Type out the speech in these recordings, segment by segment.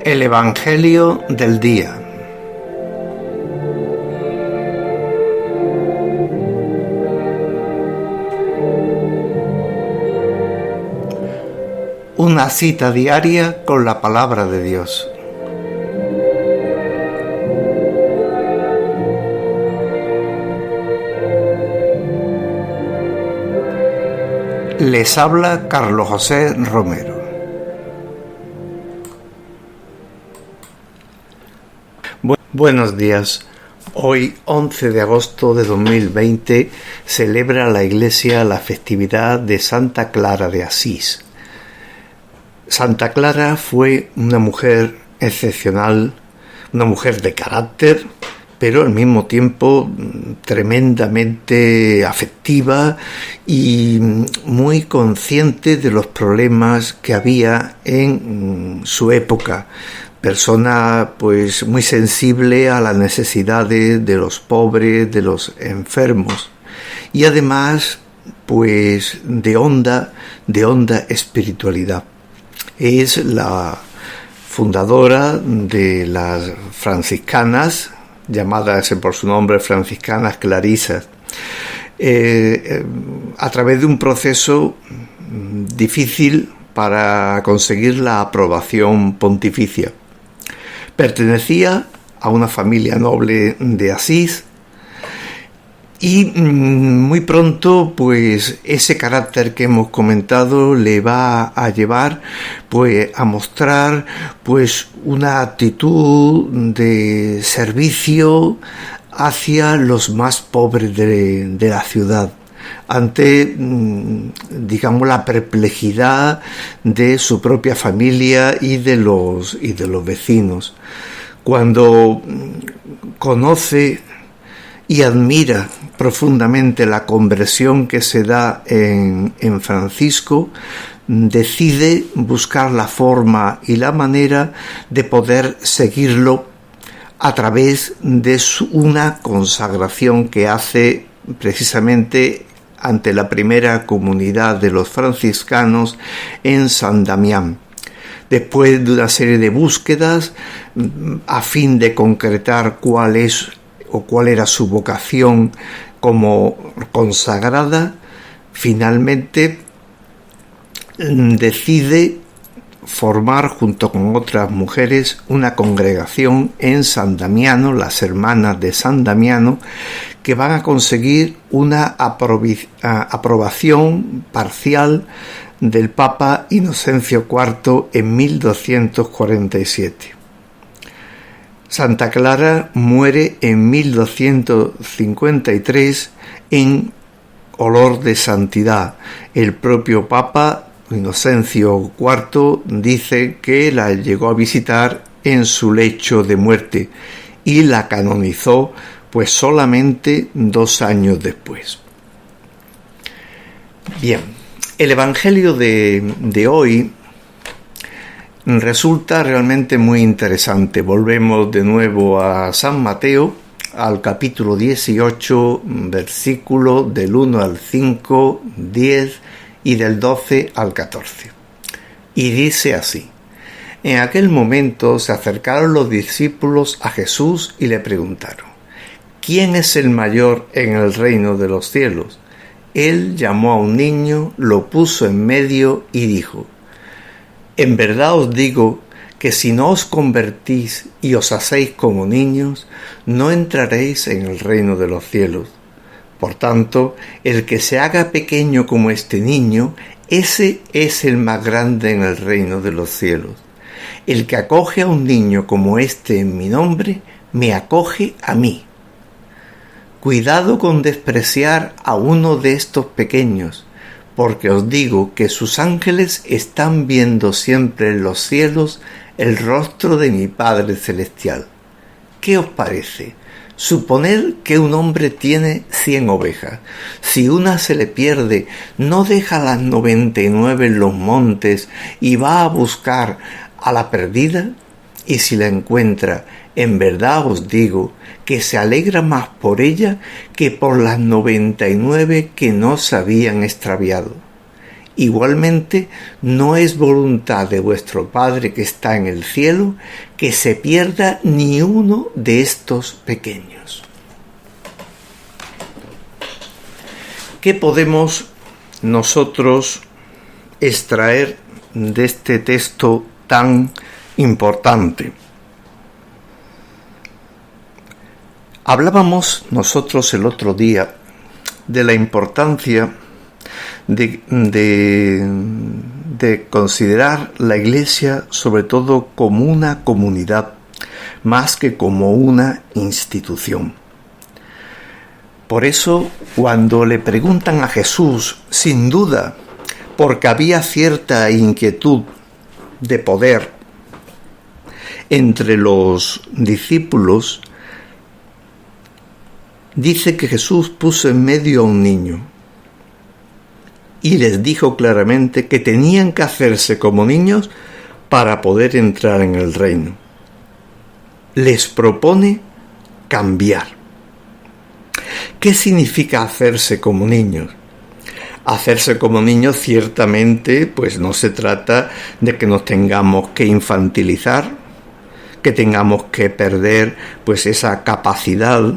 El Evangelio del día. Una cita diaria con la palabra de Dios. Les habla Carlos José Romero. Buenos días. Hoy, 11 de agosto de 2020, celebra la Iglesia la festividad de Santa Clara de Asís. Santa Clara fue una mujer excepcional, una mujer de carácter, pero al mismo tiempo tremendamente afectiva y muy consciente de los problemas que había en su época. Persona pues muy sensible a las necesidades de los pobres, de los enfermos, y además pues de honda espiritualidad. Es la fundadora de las franciscanas, llamadas por su nombre franciscanas clarisas, a través de un proceso difícil para conseguir la aprobación pontificia. Pertenecía a una familia noble de Asís y muy pronto pues ese carácter que hemos comentado le va a llevar pues a mostrar pues una actitud de servicio hacia los más pobres de la ciudad, ante, digamos, la perplejidad de su propia familia y de los vecinos. Cuando conoce y admira profundamente la conversión que se da en Francisco, decide buscar la forma y la manera de poder seguirlo a través de una consagración que hace precisamente ante la primera comunidad de los franciscanos en San Damián. Después de una serie de búsquedas a fin de concretar cuál era su vocación como consagrada, finalmente decide formar junto con otras mujeres una congregación en San Damiano, las hermanas de San Damiano, que van a conseguir una aprobación parcial del Papa Inocencio IV en 1247. Santa Clara muere en 1253 en olor de santidad. El propio Papa Inocencio IV dice que la llegó a visitar en su lecho de muerte y la canonizó pues solamente 2 años después. Bien, el Evangelio de hoy resulta realmente muy interesante. Volvemos de nuevo a San Mateo, al capítulo 18, versículo del 1 al 5, 10 y del 12 al 14. Y dice así: En aquel momento se acercaron los discípulos a Jesús y le preguntaron: ¿Quién es el mayor en el reino de los cielos? Él llamó a un niño, lo puso en medio y dijo: En verdad os digo que si no os convertís y os hacéis como niños, no entraréis en el reino de los cielos. Por tanto, el que se haga pequeño como este niño, ese es el más grande en el reino de los cielos. El que acoge a un niño como este en mi nombre, me acoge a mí. Cuidado con despreciar a uno de estos pequeños, porque os digo que sus ángeles están viendo siempre en los cielos el rostro de mi Padre Celestial. ¿Qué os parece? Suponed que un hombre tiene 100 ovejas. Si una se le pierde, ¿no deja las 99 en los montes y va a buscar a la perdida? y si la encuentra, en verdad os digo que se alegra más por ella que por las 99 que no se habían extraviado. Igualmente, no es voluntad de vuestro Padre que está en el cielo que se pierda ni uno de estos pequeños. ¿Qué podemos nosotros extraer de este texto tan importante? Hablábamos nosotros el otro día de la importancia de considerar la Iglesia sobre todo como una comunidad, más que como una institución. Por eso, cuando le preguntan a Jesús, sin duda, porque había cierta inquietud de poder entre los discípulos, dice que Jesús puso en medio a un niño y les dijo claramente que tenían que hacerse como niños para poder entrar en el reino. Les propone cambiar. ¿Qué significa hacerse como niños? Hacerse como niños ciertamente, pues no se trata de que nos tengamos que infantilizar, que tengamos que perder pues esa capacidad,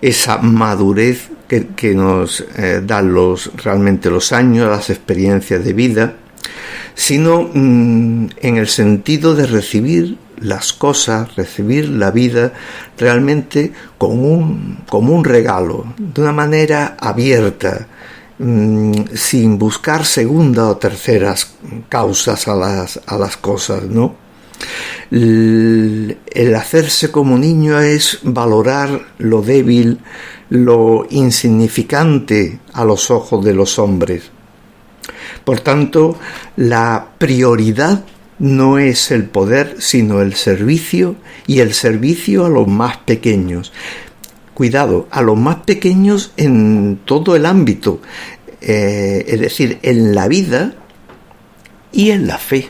esa madurez que nos dan realmente los años, las experiencias de vida, sino en el sentido de recibir las cosas, recibir la vida realmente como un regalo, de una manera abierta, sin buscar segunda o terceras causas a las cosas, ¿no? El hacerse como niño es valorar lo débil, lo insignificante a los ojos de los hombres. Por tanto, la prioridad no es el poder, sino el servicio, y el servicio a los más pequeños. Cuidado, a los más pequeños en todo el ámbito, es decir, en la vida y en la fe.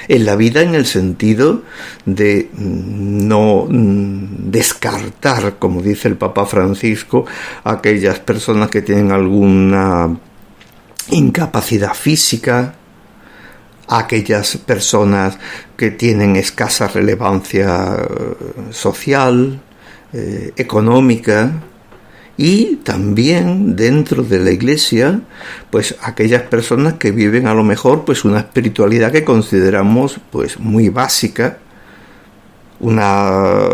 En la vida en el sentido de no descartar, como dice el Papa Francisco, a aquellas personas que tienen alguna incapacidad física, a aquellas personas que tienen escasa relevancia social, económica, y también dentro de la Iglesia, pues aquellas personas que viven a lo mejor pues una espiritualidad que consideramos pues muy básica, una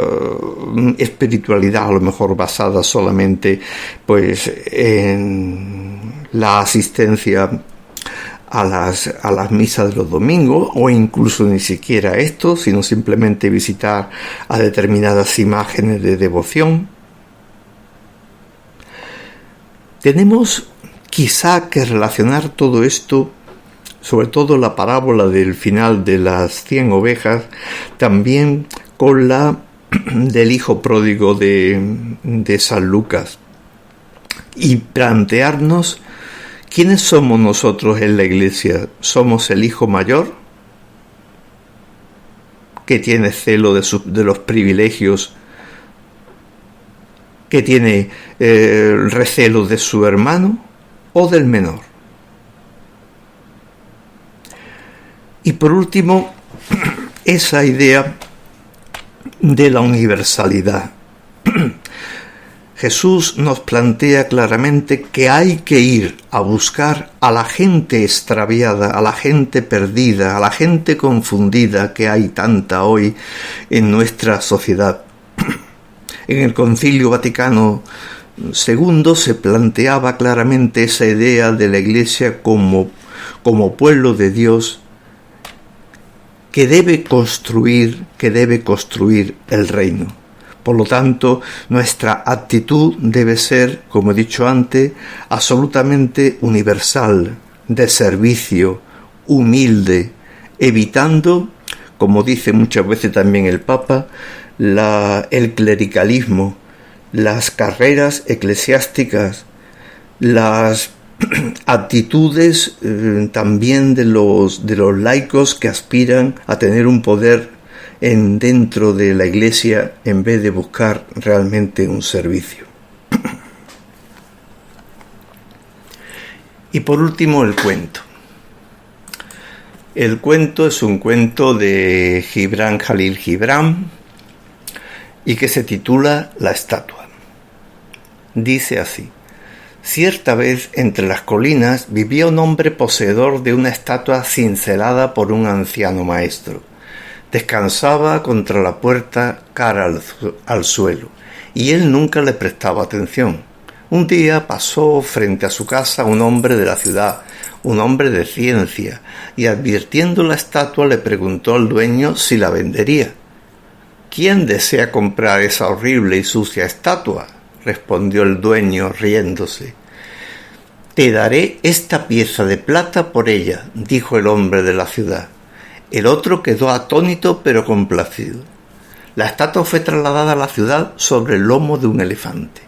espiritualidad a lo mejor basada solamente pues en la asistencia a las misas de los domingos, o incluso ni siquiera esto, sino simplemente visitar a determinadas imágenes de devoción. Tenemos quizá que relacionar todo esto, sobre todo la parábola del final de las 100 ovejas, también con la del hijo pródigo de San Lucas, y plantearnos quiénes somos nosotros en la Iglesia. ¿Somos el hijo mayor, que tiene celo de los privilegios, que tiene recelo de su hermano, o del menor? Y por último, esa idea de la universalidad. Jesús nos plantea claramente que hay que ir a buscar a la gente extraviada, a la gente perdida, a la gente confundida, que hay tanta hoy en nuestra sociedad. En el Concilio Vaticano II se planteaba claramente esa idea de la Iglesia como pueblo de Dios que debe construir el reino. Por lo tanto, nuestra actitud debe ser, como he dicho antes, absolutamente universal, de servicio, humilde, evitando, como dice muchas veces también el Papa, el clericalismo, las carreras eclesiásticas, las actitudes también de los laicos que aspiran a tener un poder dentro de la iglesia en vez de buscar realmente un servicio. Y por último, el cuento. El cuento es un cuento de Gibran Khalil Gibran y que se titula La estatua. Dice así: cierta vez entre las colinas vivía un hombre poseedor de una estatua cincelada por un anciano maestro. Descansaba contra la puerta cara al suelo y él nunca le prestaba atención. Un día pasó frente a su casa un hombre de la ciudad, un hombre de ciencia, y advirtiendo la estatua le preguntó al dueño si la vendería. ¿Quién desea comprar esa horrible y sucia estatua?, respondió el dueño riéndose. Te daré esta pieza de plata por ella, dijo el hombre de la ciudad. El otro quedó atónito pero complacido. La estatua fue trasladada a la ciudad sobre el lomo de un elefante.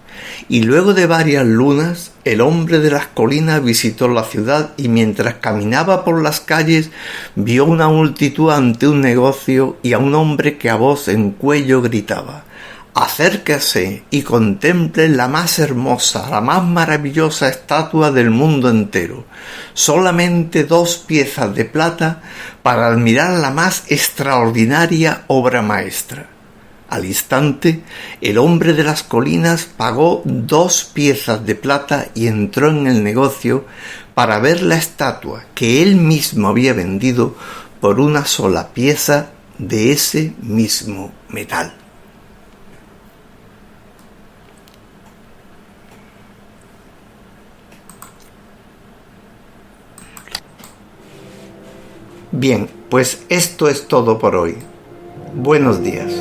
Y luego de varias lunas, el hombre de las colinas visitó la ciudad y mientras caminaba por las calles vio una multitud ante un negocio y a un hombre que a voz en cuello gritaba: acérquese y contemple la más hermosa, la más maravillosa estatua del mundo entero. Solamente 2 piezas de plata para admirar la más extraordinaria obra maestra. Al instante, el hombre de las colinas pagó 2 piezas de plata y entró en el negocio para ver la estatua que él mismo había vendido por una sola pieza de ese mismo metal. Bien, pues esto es todo por hoy. Buenos días.